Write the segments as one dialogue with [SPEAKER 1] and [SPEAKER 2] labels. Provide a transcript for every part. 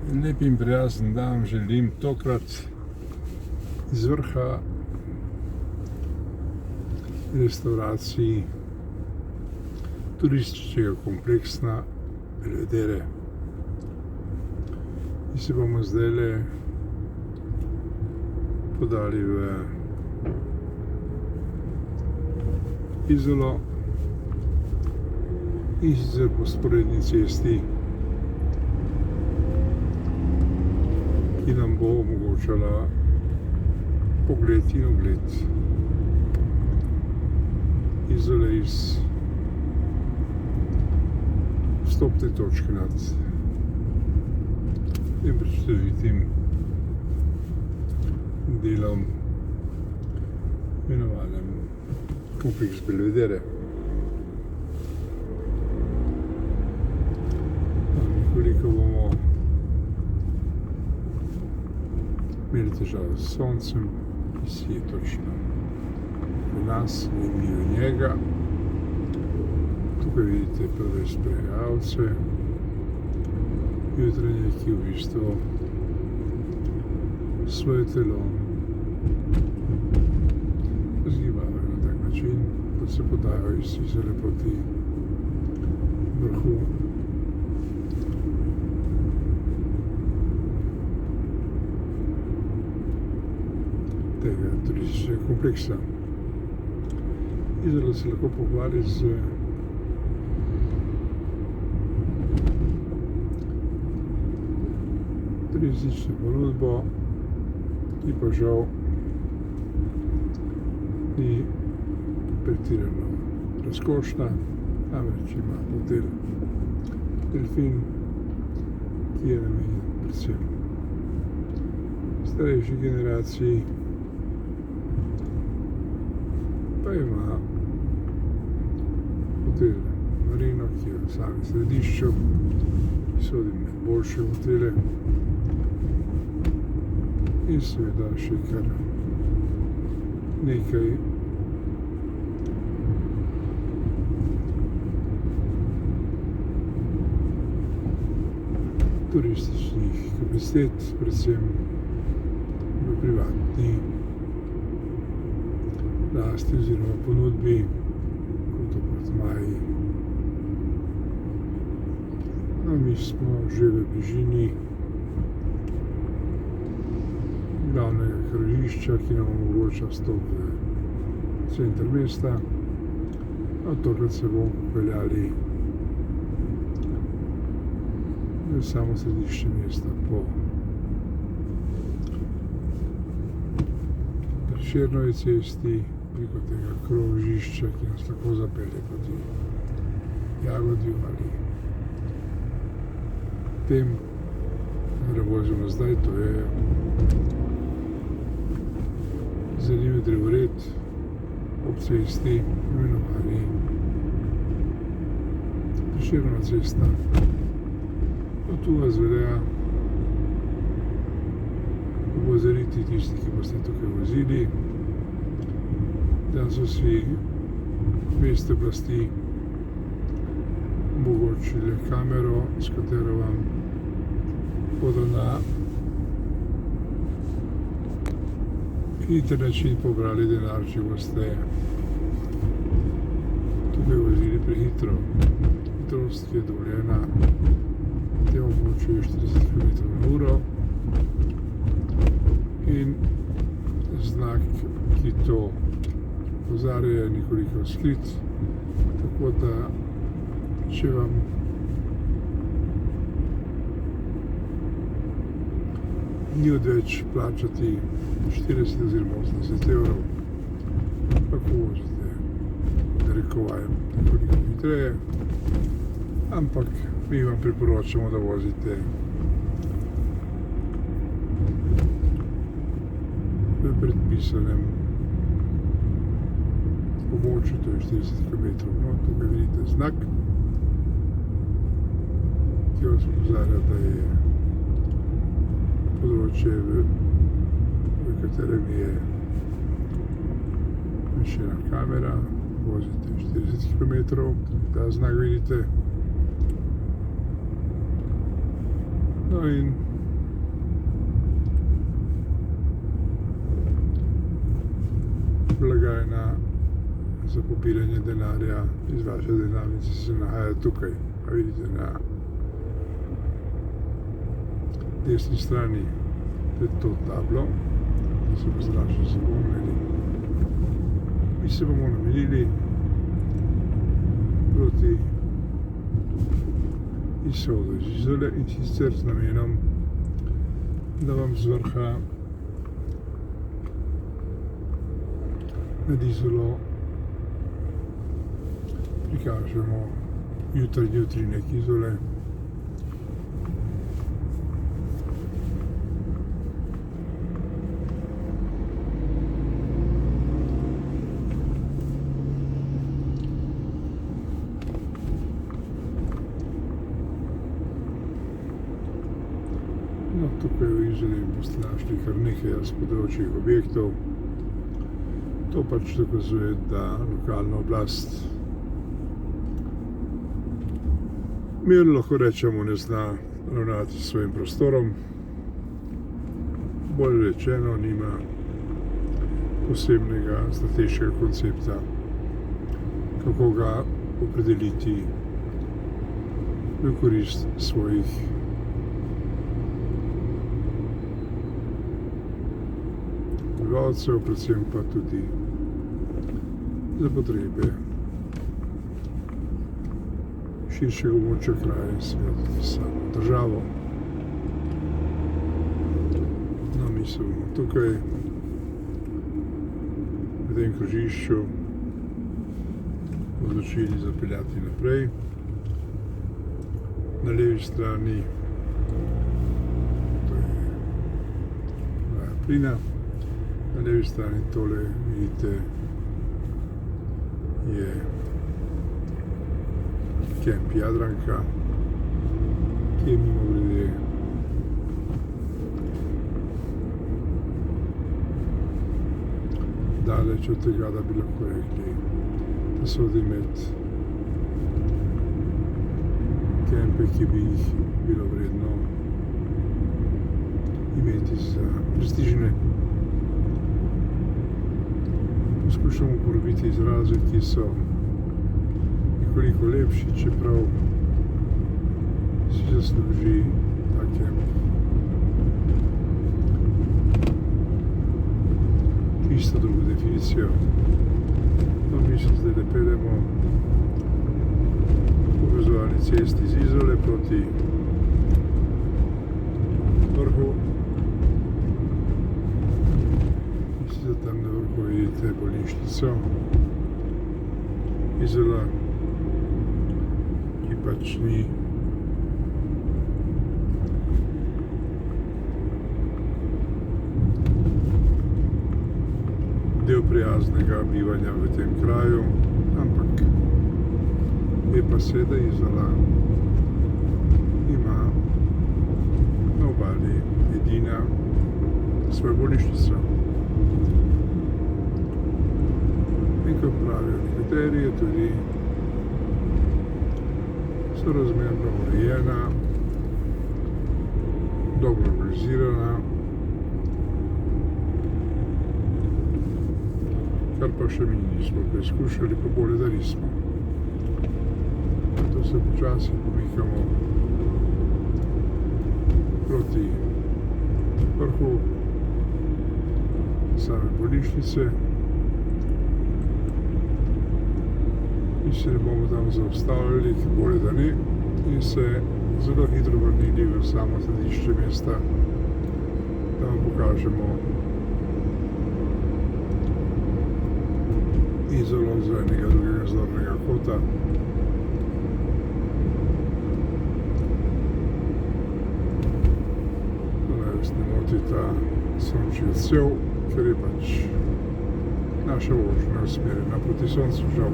[SPEAKER 1] Lep in prijazen dan želim tokrat iz vrha restauraciji turističnega kompleksa Belvedere. Mi se bomo zdajle podali v Izolo in sicer po vzporedni cesti, ki nam bo omogočala pogled in ogled Izole iz vstopne točke nad tem prečudovitim delom, imenovanem kompleks Belvedere. Nekoliko bomo imeli težavo s soncem, ki si je točno pri nas, ne mimo njega. Tukaj vidite prve sprejevalce jutranje, ki v bistvu svoje telo zgibavajo na tak način, da se podajo iz Izole proti vrhu tega turističnega kompleksa. Izola se lahko pohvali z turistično ponudbo, ki pa žal ni pretirano razkošna, namreč ima hotel Delfin, ki je namenjen predvsem starejši generaciji, pa ima hotel Marino, ki je v samem središču, ki sodi med boljše hotele, in seveda še kar nekaj turističnih kapacitet, predvsem v privatni lasti oziroma ponudbi, kot apartmaji. Mi smo že v bližini glavnega križišča, ki nam omogoča vstop v center mesta. Tokrat se bomo popeljali v samo središče mesta po Prešernovi cesti, preko tega krožišča, ki nas lahko zapelje proti Jagodju ali tem, kar vozimo zdaj, to je zanimiv drevored ob cesti, imenovani Prešernova cesta. Tu vas velja opozoriti tisti, ki boste tukaj vozili, da so si mestne oblasti omogočile kamero, s katero vam bodo na hiter način pobrali denar, če boste tukaj vozili prehitro. Hitrost, ki je dovoljena v tem območju, je 40 km/h in znak, ki to opozarja, je nekoliko skrit, tako da če vam ni odveč plačati 40 oziroma 80 evrov, lahko vozite, narekovajem, nekoliko hitreje, ampak mi vam priporočamo, da vozite v predpisanem območju, to je 40 km. No, tukaj vidite znak, ki vas opozarja, da je področje, v katerem je umeščena kamera, vozite 40 km, ta znak vidite. No in za pobiranje denarja iz vaše denarnice se nahaja tukaj. A vidite na desni strani pred to tablo, da se bo zrače zapomnili. Mi se bomo namenili proti izhodu iz Izole in sicer z namenom, da vam z vrha nad Izolo prikažemo jutranji utrinek Izole. No, tukaj v Izoli boste našli kar nekaj razpadajočih objektov. To pač dokazuje, da lokalna oblast mirno lahko rečemo ne zna ravnati s svojim prostorom. Bolj rečeno, nima posebnega strateškega koncepta, kako ga opredeliti v korist svojih prebivalcev, predvsem pa tudi za potrebe širšega območja kraja in seveda tudi samo državo. No, mi se bomo tukaj v tem krožišču odločili zapeljati naprej. Na levi strani to je vaja plina, na levi strani tole vidite je Kemp Jadranka, ki je mimogrede daleč od tega, da bi lahko rekli, da sodi med kempe, ki bi jih bilo vredno imeti za prestižne. Poskušamo uporabiti izraze, ki so nekoliko lepši, čeprav si zasluži ta kemp čisto drugo definicijo. No, mi se zdaj peljemo po povezovalni cesti iz Izole proti vrhu. In sicer tam na vrhu vidite bolnišnico Izola, ki pač ni del prijaznega bivanja v tem kraju, ampak ve pa se, da Izola ima na obali edina svojo bolnišnico. In kot pravijo nekateri, je tudi sorazmerno urejena, dobro organizirana, kar pa še mi nismo preizkušali, pa bolje, da nismo. Zato se počasi pomikamo proti vrhu same bolnišnice in se ne bomo tam zaustavljali, bolje, da ne, in se zelo hitro vrnili v samo središče mesta, da vam pokažemo Izolo z enega drugega zornega kota. Naj vas ne moti ta sončni odsev, ker je pač naša vožnja usmerjena proti soncu, žal.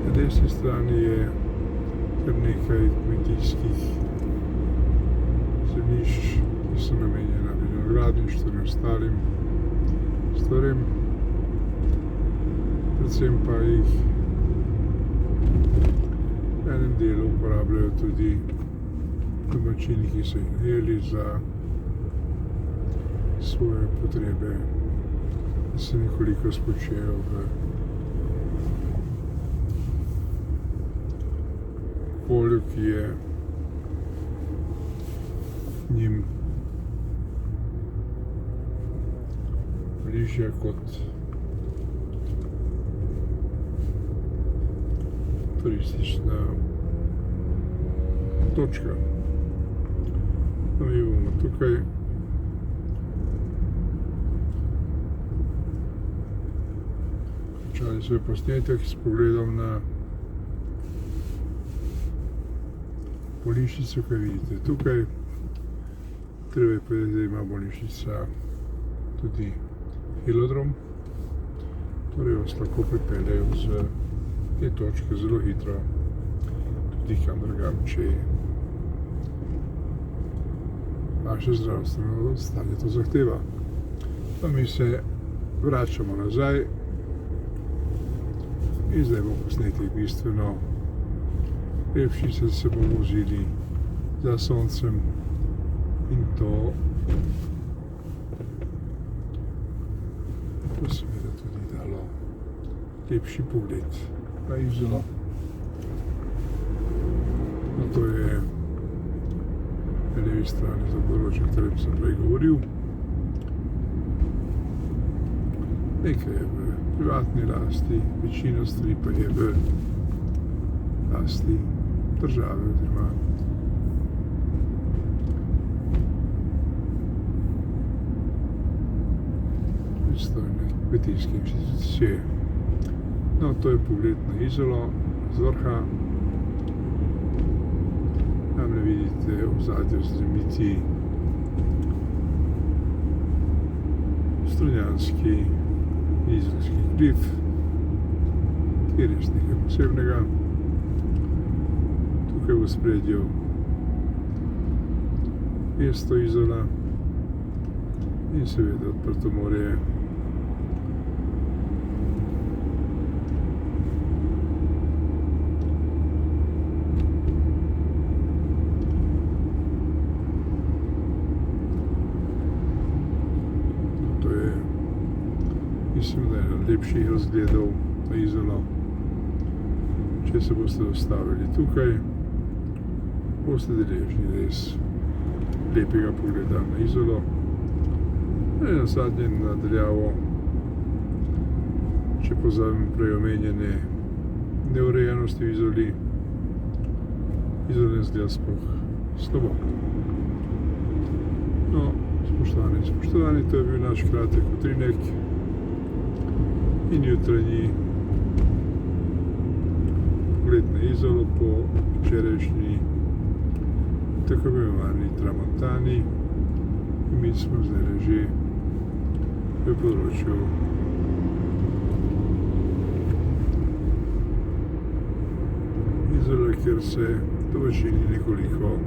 [SPEAKER 1] Na desni strani je kar nekaj kmetijskih zemljišč, ki so namenjena vinogradništvu in ostalim stvarem. Predvsem pa jih v enem delu uporabljajo tudi domačini, ki so jih najeli za svoje potrebe, da se nekoliko spočijejo v okolju, ki je njim bližje kot turistična točka. Mi bomo tukaj končali svoj posnetek s pogledom na bolnišnico, kaj vidite tukaj. Treba je povedati, da ima bolnišnica tudi velodrom, torej vas lahko pripeljejo z te točke zelo hitro, tudi kam drugam, če vaše zdravstveno stanje to zahteva. Pa mi se vračamo nazaj in zdaj bomo posnetek bistveno lepši, se bomo vozili za soncem in to bo seveda tudi dalo lepši pogled na Izolo. No, to je na levi strani za področje, o katerem sem prej govoril. Nekaj je v privatni lasti, večina stvari pa je v lasti države oziroma pristojne kmetijske inštitucije. No, to je pogled na Izolo z vrha. Tamle vidite v zadju znameniti Strunjanski izolski hrib, ki je res nekaj posebnega. Tukaj v ospredju mesto Izola in seveda odprto morje. Mislim, da je eden lepših razgledov na Izolo. Če se boste ustavili tukaj, boste deležni res lepega pogleda na Izolo. Na zadnje nadaljavo, če pozabim prej omenjene neurejenosti v Izoli, Izola ne izgleda sploh slabo. No, spoštovani, to je bil naš kratek utrinek in jutranji pogled na Izolo po včerajšnji tako imenovani tramontani. In mi smo zdaj že v področju Izole, kjer se dovršini nekoliko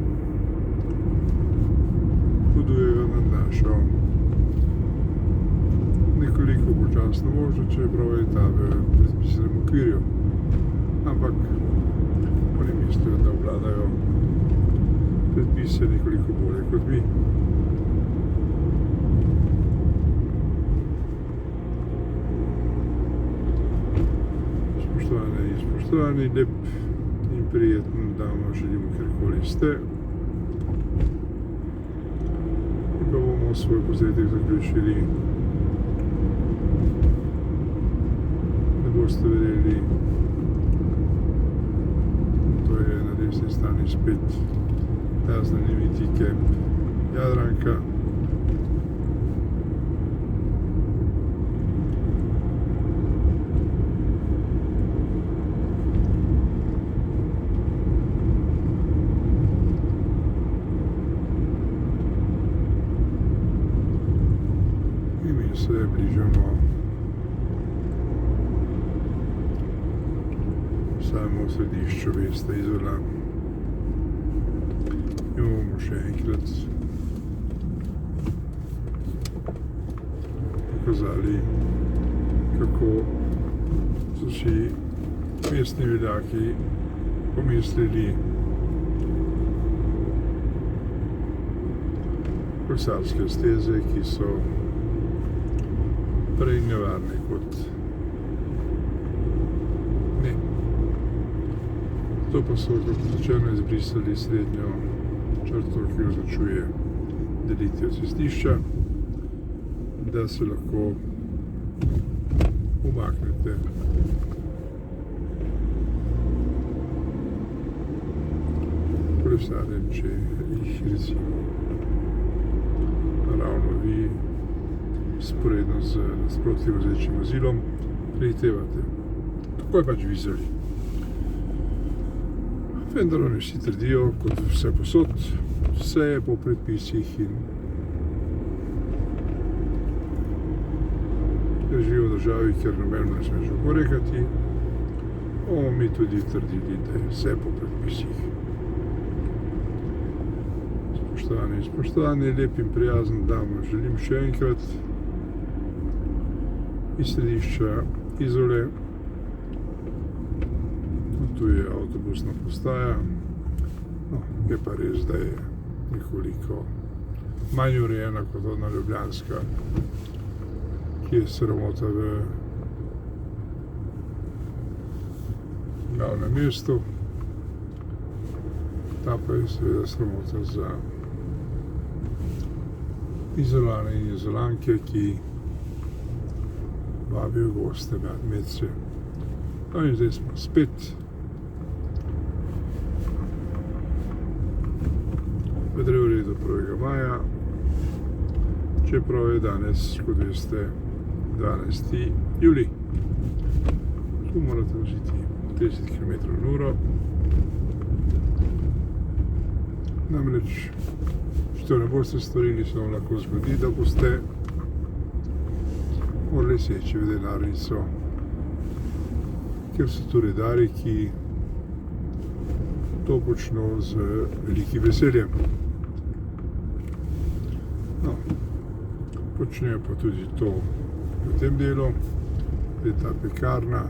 [SPEAKER 1] budujejo nad našo nekoliko počasno možno, čeprav je ta v predpisanem okvirju. Ampak oni mislijo, da obvladajo predpise nekoliko bolje kot mi. Spoštovani, lep in prijeten dan vam želimo, kjerkoli ste. In pa bomo svoj posnetek zaključili. Boste verjeli, to je na desni strani spet ta znameniti kemp Jadranka. In mi se bližamo samo v središču mesta Izola. In bomo še enkrat pokazali, kako so si mestni veljaki pomislili kolesarske steze, ki so prej nevarne kot ne. To pa so, kot rečeno, izbrisali srednjo črto, ki označuje delitev cestišča, da se lahko umaknete kolesarjem, če jih recimo ravno vi sporedno z nasproti vozečim vozilom prehitevate. Tako je pač vizeli. Vendar oni vsi trdijo, kot vse posod, vse je po predpisih in živijo v državi, kjer nobeno ne smeš oporekati, bomo mi tudi trdili, da je vse po predpisih. Spoštovani, lep in prijazen dan vam želim še enkrat iz središča Izole. Tu je avtobusna postaja, no, je pa res, da je nekoliko manj urejena kot ona ljubljanska, ki je sramota v glavnem mestu. Ta pa je seveda sramota za Izolane in Izolanke, ki vabijo goste medse. No in zdaj smo spet v drevoredu 1. maja, čeprav je danes, kot veste, 12. julij. Tu morate voziti 30 km/h. Namreč, če to ne boste storili, se vam lahko zgodi, da boste morali seči v denarnico, ker so tu redari, ki to počno z velikim veseljem. No, počnejo pa tudi to v tem delu, je ta pekarna.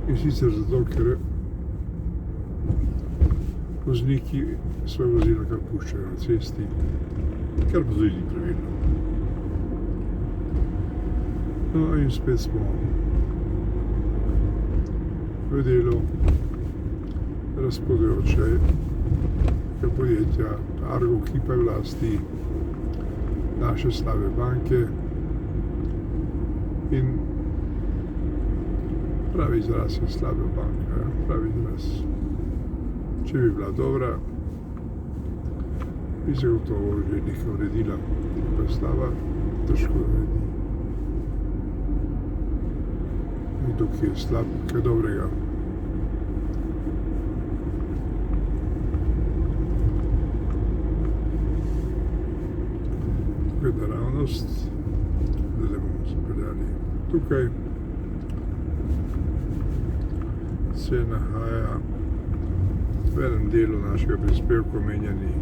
[SPEAKER 1] In sicer zato, ker vozniki svoje vozila kar puščajo na cesti, kar pa tudi ni pravilno. No in spet smo v delu razpadajočega podjetja Argo, ki pa je v lasti naše slabe banke. In pravi izraz je slaba banka, pravi izraz. Če bi bila dobra, bi se gotovo že nekaj uredila, pa je slaba, težko uredi. In tukaj je slab, kaj dobrega. Tukaj je naravnost, zdaj bomo se peljali tukaj. Se nahaja v enem delu našega prispevka omenjeni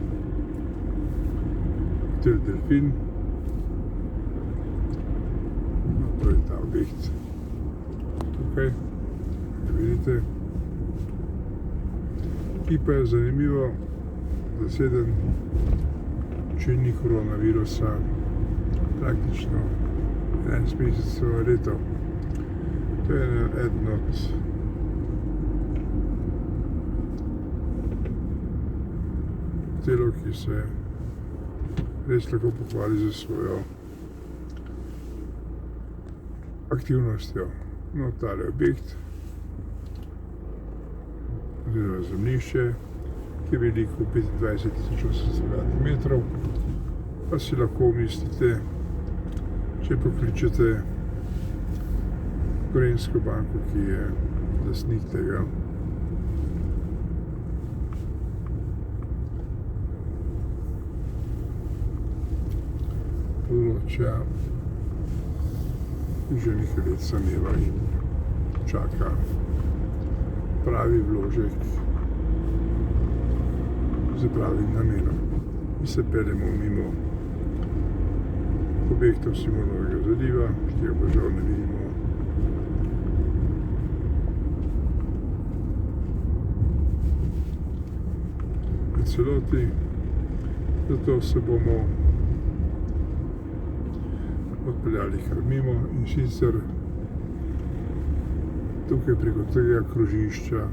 [SPEAKER 1] hotel Delfin. No, to je ta objekt tukaj, vidite, ki pa je zanimivo zaseden, če ni koronavirusa, praktično 11 mesecev v leto. To je eden od hotelov, ki se res lahko pohvali za svojo aktivnostjo. No, tale objekt, oziroma zemljišče, ki je veliko 25.800 m2, pa si lahko umislite, če pokličete Gorenjsko banko, ki je lastnik tega. Področja že nekaj let sameva in čaka pravi vložek z pravim namenom. Mi se peljemo mimo objektov Simonovega zaliva, kjer pa žal ne vidimo celoti, zato se bomo odpeljali kar mimo, in sicer tukaj preko tega krožišča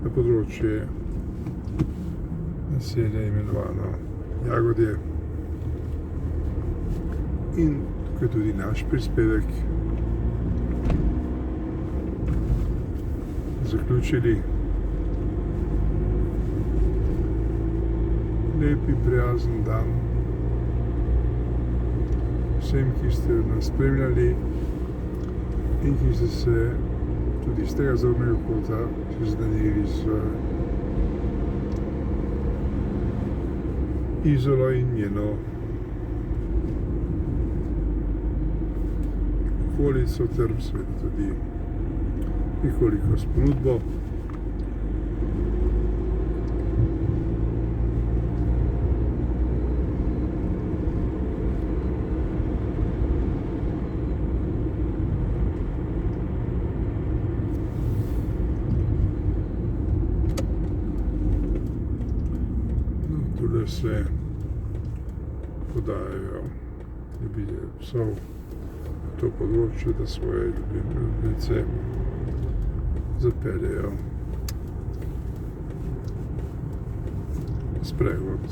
[SPEAKER 1] na področje naselja imenovano Jagodje, in tukaj tudi naš prispevek zaključili. Lep in prijazen dan vsem, ki ste nas spremljali in ki ste se tudi iz tega zornega kota seznanili z Izolo in njeno okolico ter seveda tudi nekoliko s ponudbo. Tule se podajajo ljubitelji psov to področje, da svoje ljubimce zapeljejo sprehod.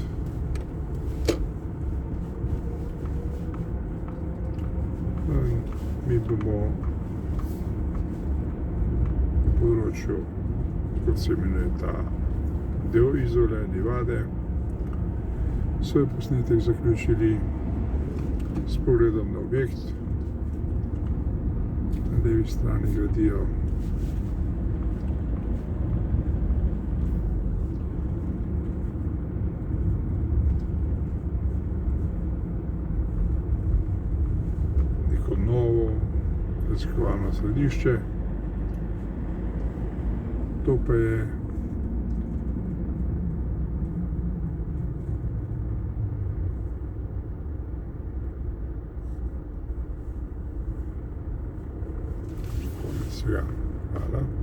[SPEAKER 1] Mi bomo na področju, kot se imenuje ta del Izole, Livade, svoj posnetek zaključili s pogledom na objekt. Na levi strani gradijo neko novo raziskovalno središče. To pa je konec vsega. Hvala.